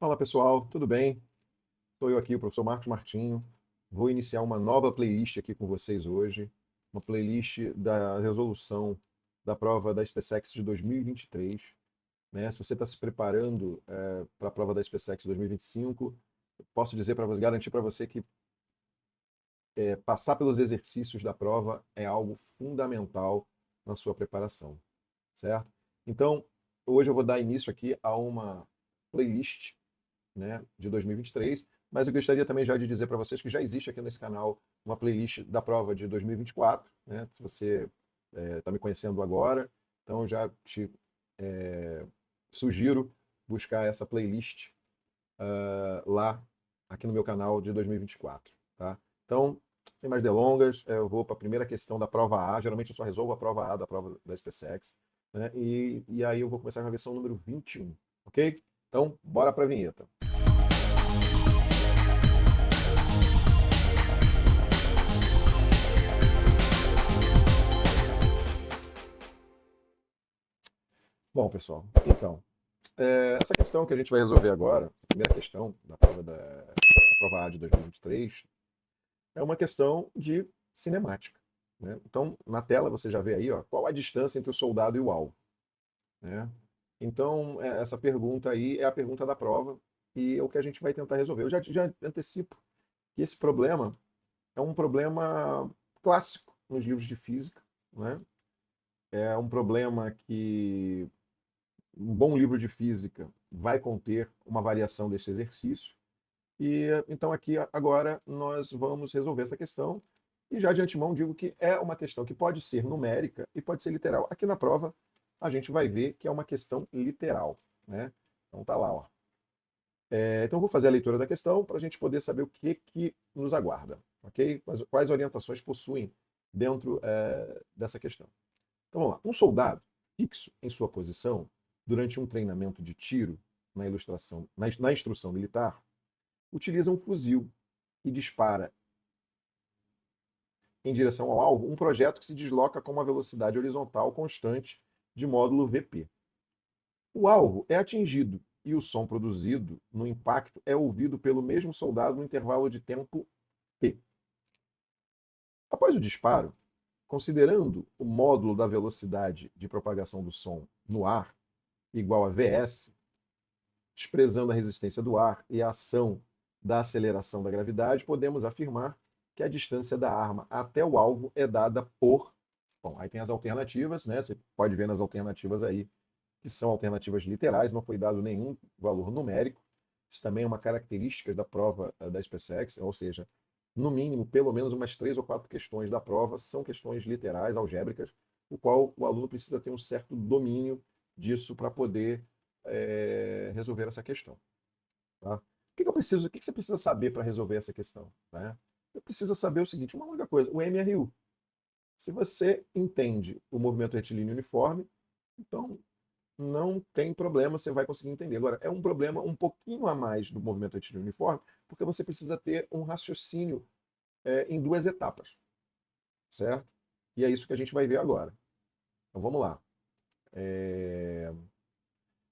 Fala pessoal, tudo bem? Sou eu aqui, o professor Marcos Martinho. Vou iniciar uma nova playlist aqui com vocês hoje, uma playlist da resolução da prova da SpaceX de 2023. Né? Se você está se preparando para a prova da SpaceX 2025, eu posso dizer para você, garantir para você que passar pelos exercícios da prova é algo fundamental na sua preparação, certo? Então, hoje eu vou dar início aqui a uma playlist, né, de 2023, mas eu gostaria também já de dizer para vocês que já existe aqui nesse canal uma playlist da prova de 2024, né, se você está me conhecendo agora, então eu já te é, sugiro buscar essa playlist lá aqui no meu canal de 2024, tá? Então, sem mais delongas, eu vou para a primeira questão da prova A. Geralmente eu só resolvo a prova A da prova da SpaceX, né? E aí eu vou começar com a questão número 21, ok? Então, bora para a vinheta. Bom, pessoal, então, essa questão que a gente vai resolver agora, a primeira questão da prova A de 2023, é uma questão de cinemática. Né? Então, na tela você já vê aí, ó, qual a distância entre o soldado e o alvo. Né? Então, essa pergunta aí é a pergunta da prova e é o que a gente vai tentar resolver. Eu já antecipo que esse problema é um problema clássico nos livros de física. Né? É um problema que um bom livro de física vai conter uma variação desse exercício. E então aqui agora nós vamos resolver essa questão. E já de antemão digo que é uma questão que pode ser numérica e pode ser literal. Aqui na prova a gente vai ver que é uma questão literal. Né? Então tá lá. Ó. Então eu vou fazer a leitura da questão para a gente poder saber o que nos aguarda. Ok? Quais orientações possuem dentro dessa questão. Então vamos lá. Um soldado fixo em sua posição durante um treinamento de tiro na instrução militar utiliza um fuzil e dispara em direção ao alvo um projeto que se desloca com uma velocidade horizontal constante de módulo VP. O alvo é atingido e o som produzido no impacto é ouvido pelo mesmo soldado no intervalo de tempo T. Após o disparo, considerando o módulo da velocidade de propagação do som no ar igual a Vs, desprezando a resistência do ar e a ação da aceleração da gravidade, podemos afirmar que a distância da arma até o alvo é dada por. Bom, aí tem as alternativas, né? Você pode ver nas alternativas aí, que são alternativas literais, não foi dado nenhum valor numérico. Isso também é uma característica da prova da SpaceX, ou seja, no mínimo, pelo menos umas 3 ou 4 questões da prova são questões literais, algébricas, o qual o aluno precisa ter um certo domínio disso para poder resolver essa questão. Tá? O que você precisa saber para resolver essa questão? Né? Você precisa saber o seguinte, uma única coisa, o MRU. Se você entende o movimento retilíneo uniforme, então não tem problema, você vai conseguir entender. Agora, é um problema um pouquinho a mais do movimento retilíneo uniforme, porque você precisa ter um raciocínio em 2 etapas, certo? E é isso que a gente vai ver agora. Então vamos lá.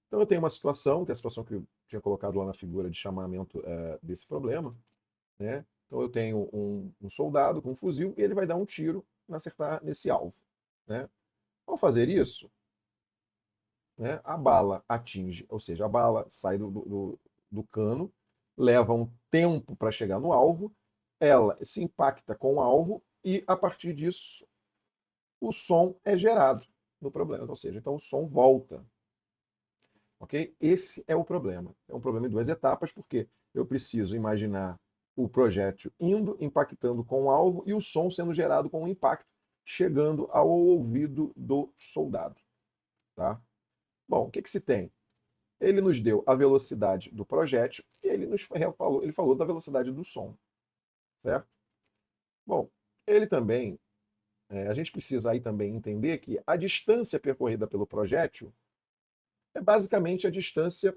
Então eu tenho uma situação, que é a situação que eu tinha colocado lá na figura de chamamento desse problema, né? Então eu tenho um soldado com um fuzil e ele vai dar um tiro para acertar nesse alvo. Né? Ao fazer isso, né, a bala atinge, ou seja, a bala sai do cano, leva um tempo para chegar no alvo, ela se impacta com o alvo e, a partir disso, o som é gerado no problema. Ou seja, então o som volta. Ok? Esse é o problema. É um problema em 2 etapas, porque eu preciso imaginar o projétil indo, impactando com o alvo e o som sendo gerado com o impacto, chegando ao ouvido do soldado. Tá? Bom, o que se tem? Ele nos deu a velocidade do projétil e ele falou da velocidade do som. Certo? Bom, ele também, a gente precisa aí também entender que a distância percorrida pelo projétil é basicamente a distância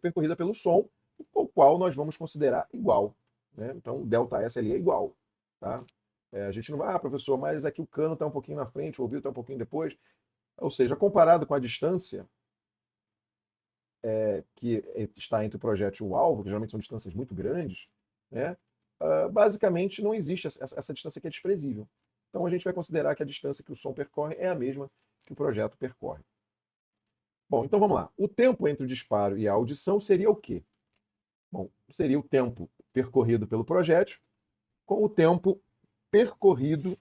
percorrida pelo som, o qual nós vamos considerar igual. Né? Então, ΔS ali é igual. Tá? A gente não vai, professor, mas aqui o cano está um pouquinho na frente, o ouvido está um pouquinho depois. Ou seja, comparado com a distância, que está entre o projétil e o alvo, que geralmente são distâncias muito grandes, né, basicamente não existe essa distância que é desprezível. Então a gente vai considerar que a distância que o som percorre é a mesma que o projeto percorre. Bom, então vamos lá. O tempo entre o disparo e a audição seria o quê? Bom, seria o tempo percorrido pelo projétil com o tempo percorrido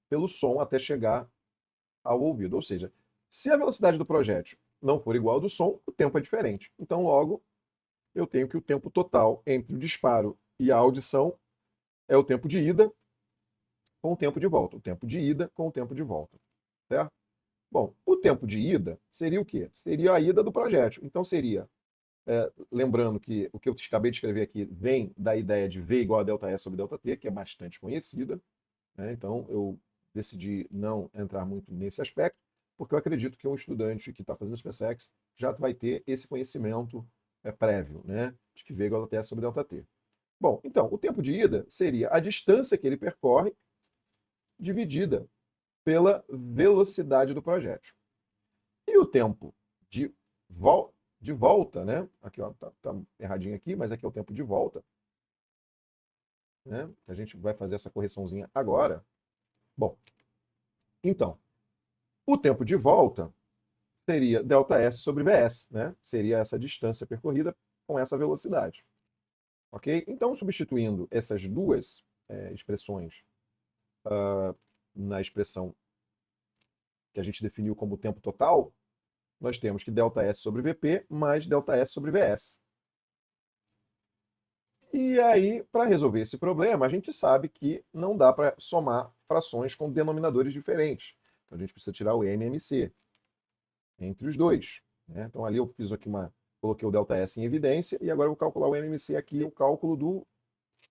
pelo som até chegar ao ouvido. Ou seja, se a velocidade do projétil não for igual ao do som, o tempo é diferente. Então, logo, eu tenho que o tempo total entre o disparo e a audição é o tempo de ida com o tempo de volta. O tempo de ida com o tempo de volta. Certo? Bom, o tempo de ida seria o quê? Seria a ida do projétil. Então, seria, lembrando que o que eu acabei de escrever aqui vem da ideia de V igual a ΔS sobre ΔT, que é bastante conhecida. Né? Então, eu decidi não entrar muito nesse aspecto, porque eu acredito que um estudante que está fazendo SpaceX já vai ter esse conhecimento prévio, né? De que V igual a ΔS sobre ΔT. Bom, então, o tempo de ida seria a distância que ele percorre dividida pela velocidade do projétil. E o tempo de, de volta, né? Aqui, ó, tá erradinho aqui, mas aqui é o tempo de volta, né? A gente vai fazer essa correçãozinha agora. Bom, então, o tempo de volta seria ΔS sobre VS, né? Seria essa distância percorrida com essa velocidade. Ok? Então, substituindo essas duas expressões na expressão que a gente definiu como tempo total, nós temos que ΔS sobre VP mais ΔS sobre VS. E aí, para resolver esse problema, a gente sabe que não dá para somar frações com denominadores diferentes. Então, a gente precisa tirar o NMC entre os dois. Né? Então, ali eu fiz aqui coloquei o ΔS em evidência, e agora eu vou calcular o NMC aqui, o cálculo do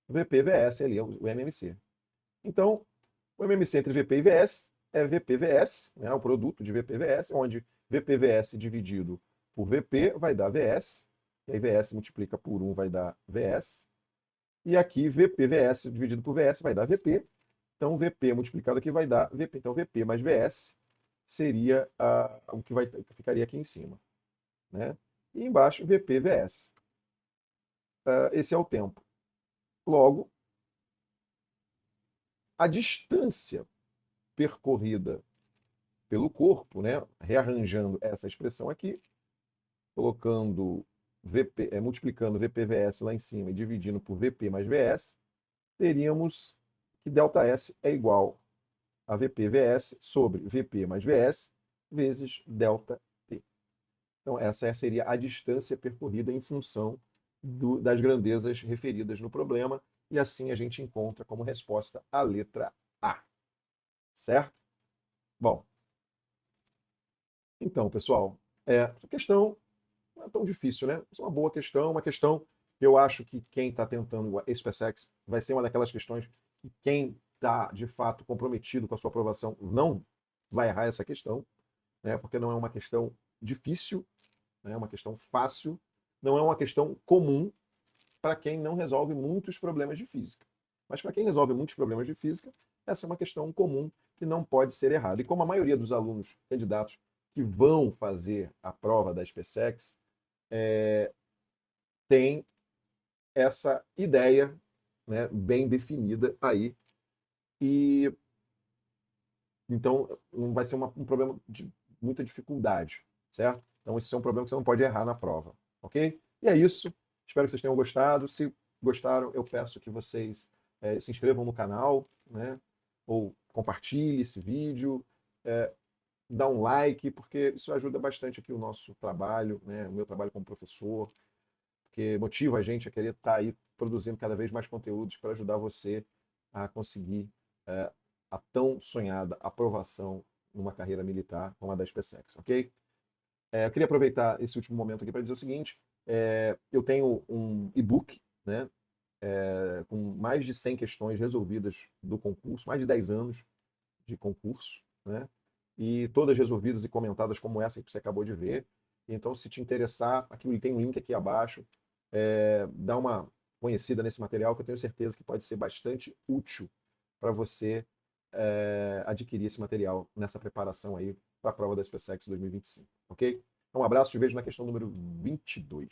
VP-VS ali, o NMC. Então, o MMC entre VP e VS é VP-VS, né, o produto de VP-VS, onde VP-VS dividido por VP vai dar VS, e aí VS multiplica por 1 vai dar VS, e aqui VP-VS dividido por VS vai dar VP, então VP multiplicado aqui vai dar VP, então VP mais VS seria o que ficaria aqui em cima. Né? E embaixo VP-VS. Esse é o tempo. Logo, a distância percorrida pelo corpo, né? Rearranjando essa expressão aqui, colocando VP, multiplicando VPVS lá em cima e dividindo por VP mais VS, teríamos que ΔS é igual a VPVS sobre VP mais VS vezes ΔT. Então, essa seria a distância percorrida em função das grandezas referidas no problema, e assim a gente encontra como resposta a letra A. Certo? Bom, então, pessoal, essa questão não é tão difícil, né? É uma boa questão, uma questão que eu acho que quem está tentando o SpaceX vai ser uma daquelas questões que quem está, de fato, comprometido com a sua aprovação não vai errar essa questão, né? Porque não é uma questão difícil, né? É uma questão fácil, não é uma questão comum para quem não resolve muitos problemas de física. Mas para quem resolve muitos problemas de física, essa é uma questão comum que não pode ser errada. E como a maioria dos alunos candidatos que vão fazer a prova da SpaceX tem essa ideia, né, bem definida aí. E então não vai ser um problema de muita dificuldade, certo? Então esse é um problema que você não pode errar na prova, ok? E é isso. Espero que vocês tenham gostado. Se gostaram, eu peço que vocês se inscrevam no canal, né? Ou compartilhe esse vídeo, dá um like, porque isso ajuda bastante aqui o nosso trabalho, né? O meu trabalho como professor, porque motiva a gente a querer estar aí produzindo cada vez mais conteúdos para ajudar você a conseguir a tão sonhada aprovação numa carreira militar como a da SpaceX, ok? Eu queria aproveitar esse último momento aqui para dizer o seguinte, eu tenho um e-book, né, com mais de 100 questões resolvidas do concurso, mais de 10 anos de concurso, né, e todas resolvidas e comentadas como essa que você acabou de ver. Então, se te interessar, aqui tem um link aqui abaixo, dá uma conhecida nesse material que eu tenho certeza que pode ser bastante útil para você adquirir esse material nessa preparação aí para a prova da SpaceX 2025, ok? Um abraço, te vejo na questão número 22.